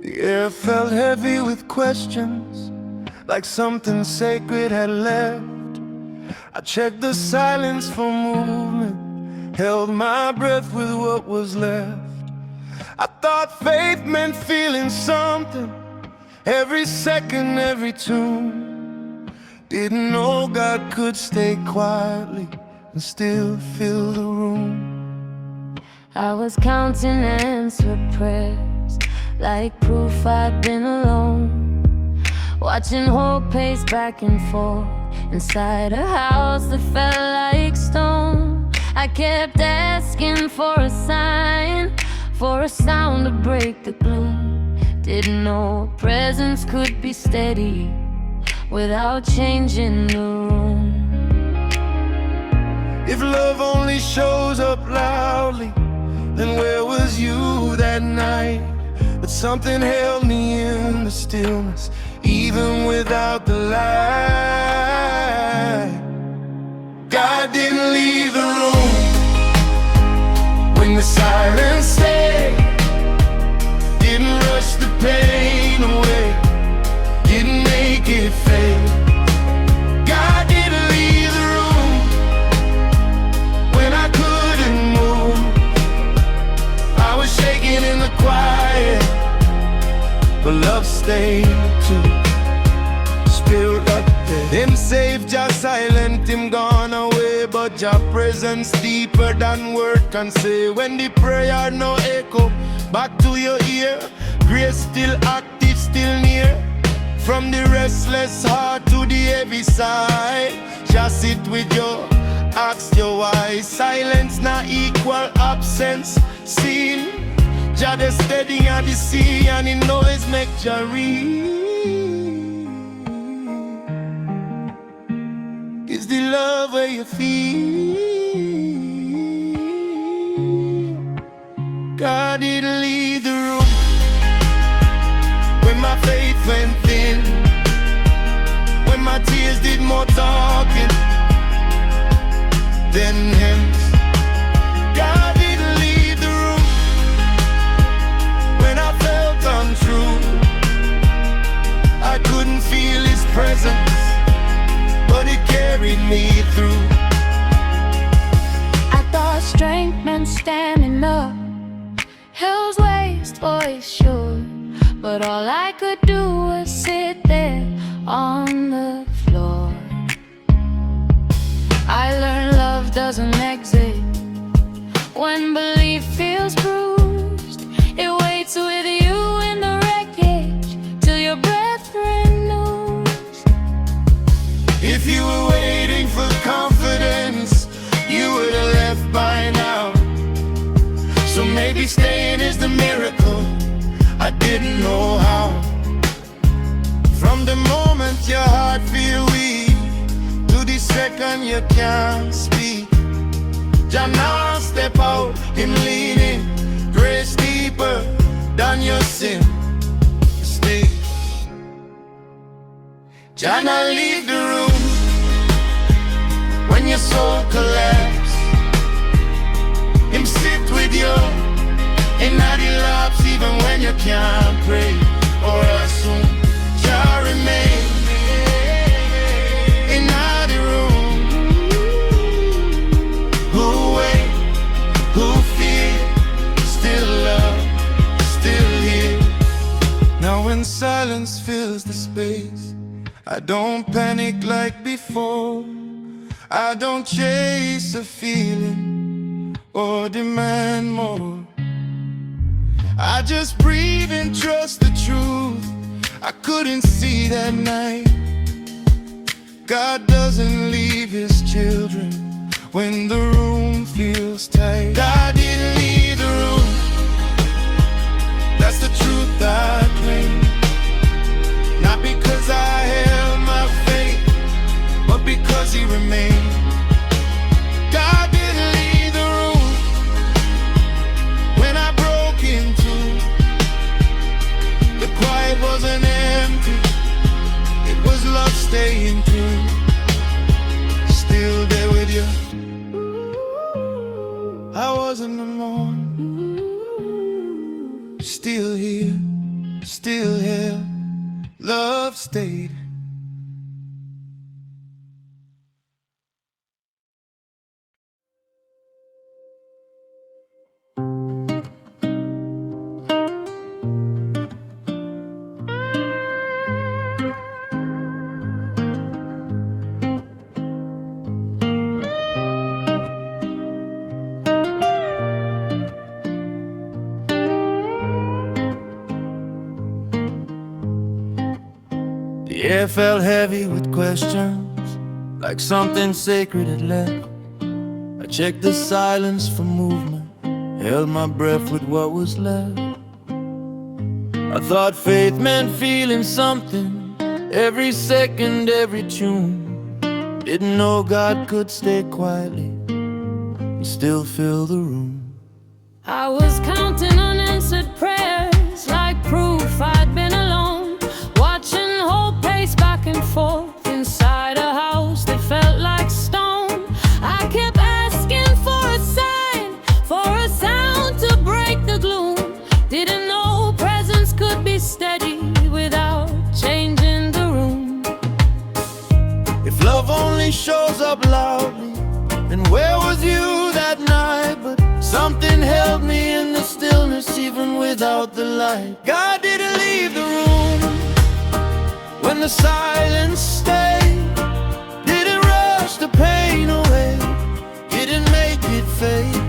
The air felt heavy with questions, like something sacred had left. I checked the silence for movement, held my breath with what was left. I thought faith meant feeling something, every second, every tune. Didn't know God could stay quietly and still fill the room. I was counting answered prayers, like proof I'd been alone, watching hope pace back and forth inside a house that felt like stone. I kept asking for a sign, for a sound to break the gloom. Didn't know a presence could be steady without changing the room. If love only shows up loudly, then where was you that night? But something held me in the stillness, even without the light. God didn't leave the room when the silence stayed. Didn't rush the pain away, didn't make it fade. God didn't leave the room when I couldn't move. I was shaking in the quiet, but love stayed too. Spirit up there. Him safe, just silent, him gone away, but your presence deeper than word can say. When the prayer no echo back to your ear, grace still active, still near. From the restless heart to the heavy side, just sit with you, ask you why. Silence not equal absence seen. Jah dey steady on the sea, and the noise make Jah read. Is the love where you feel? God didn't leave the room when my faith went thin, when my tears did more talking than hymns. God didn't leave the room when I felt untrue. I couldn't feel his presence, but it carried me through. I thought strength meant standing up, hell's waste, voice sure, but all I could do was sit there on the floor. I learned love doesn't exit when belief feels bruised. It waits with you in the wreckage till your breath renews. If you were waiting for confidence, you would have left by now. So maybe staying is the miracle I didn't know how. From the moment your heart feel weak to the second you can't speak, Jah now step out, him leaning, grace deeper than your sin. Stay. Jah now leave the room when your soul collapse. Him sit with you in the laps, even when you can't pray or assume. Jah remain in the room. Who wait, who fear, still love, still here. Now when silence fills the space, I don't panic like before. I don't chase a feeling or demand more. I just breathe and trust the truth I couldn't see that night. God doesn't leave his children when the room feels tight. God didn't leave the room, that's the truth I claim. Not because I held my faith, but because he remained. God didn't leave the room when I broke in two. The quiet wasn't empty, it was love staying true. Still there with you, I wasn't alone. Still here, still held, love stayed. The air felt heavy with questions, like something sacred had left. I checked the silence for movement, held my breath with what was left. I thought faith meant feeling something, every second, every tune. Didn't know God could stay quietly and still fill the room. I was counting unanswered prayers, like proof I'd been alone, watching hope pace back and forth inside a house that felt like stone. I kept asking for a sign, for a sound to break the gloom. Didn't know presence could be steady without changing the room. If love only shows up loudly, then where was you that night? But something held me in the stillness even without the light. God didn't leave the room when the silence stayed. Didn't rush the pain away, didn't make it fade.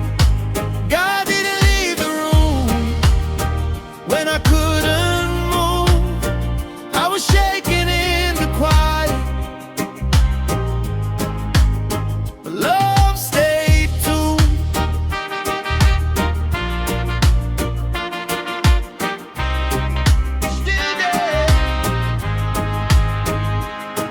God didn't leave the room when I couldn't move. I was shaking in the quiet, but love stayed too. Still there.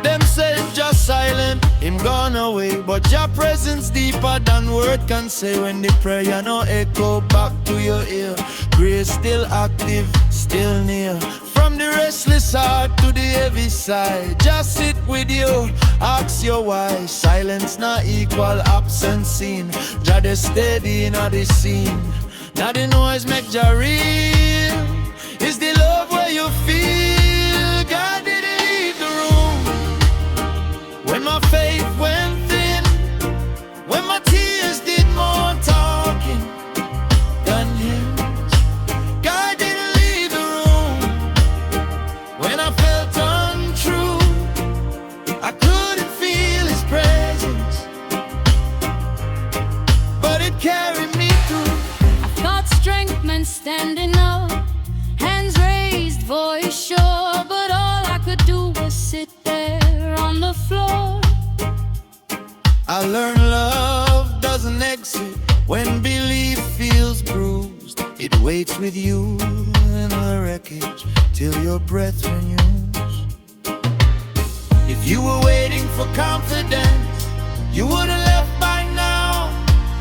Them say just silent, him gone away, but your presence deeper than word can say. When the prayer no echo back to your ear, grace still active, still near. From the restless heart to the heavy side, just sit with you, ask your why. Silence not equal absence seen. Jah dey steady in the scene. Now the noise make Jah real. Is the love where you feel? God didn't leave the room when my faith went thin, when my tears did more talking than hymns. God didn't leave the room when I felt untrue. I couldn't feel his presence, but it carried me through. I thought strength meant standing up, hands raised, voice sure, but all I could do was sit there on the floor. I learned love doesn't exit when belief feels bruised. It waits with you in the wreckage till your breath renews. If you were waiting for confidence, you would have left by now.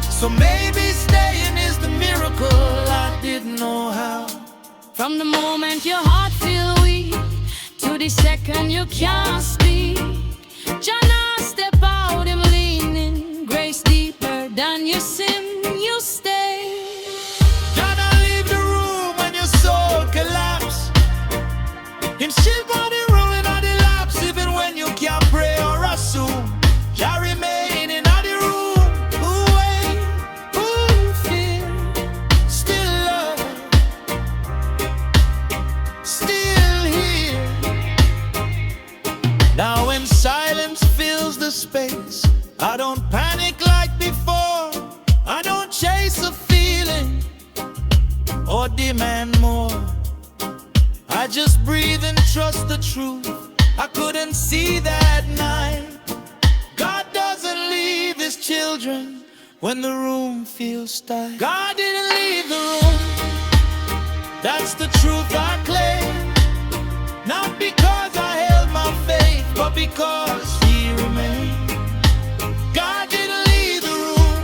So maybe staying is the miracle I didn't know how. From the moment your heart feels weak to the second you can't speak, Jana step out, him leaning, grace deeper than your sin, you stay. Jana leave the room when your soul collapse. Him still body rolling on the laps, even when you can't pray or assume. Jah remain in the room. Who wait, who fear, still love, still here. Now when silence fills the space, I don't panic like before. I don't chase a feeling or demand more. I just breathe and trust the truth I couldn't see that night. God doesn't leave his children when the room feels tight. God didn't leave the room, that's the truth I claim. Not because I held my faith, but because he remained. God didn't leave the room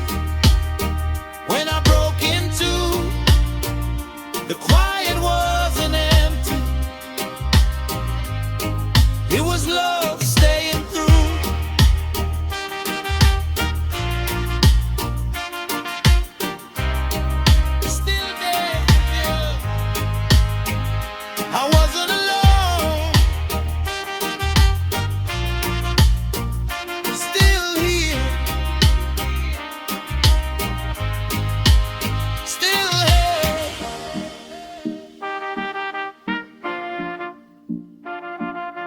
when I broke into. The quiet wasn't empty, it was love staying through. Still there, yeah. I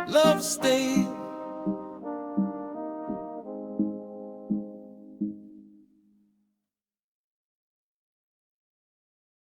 Love stays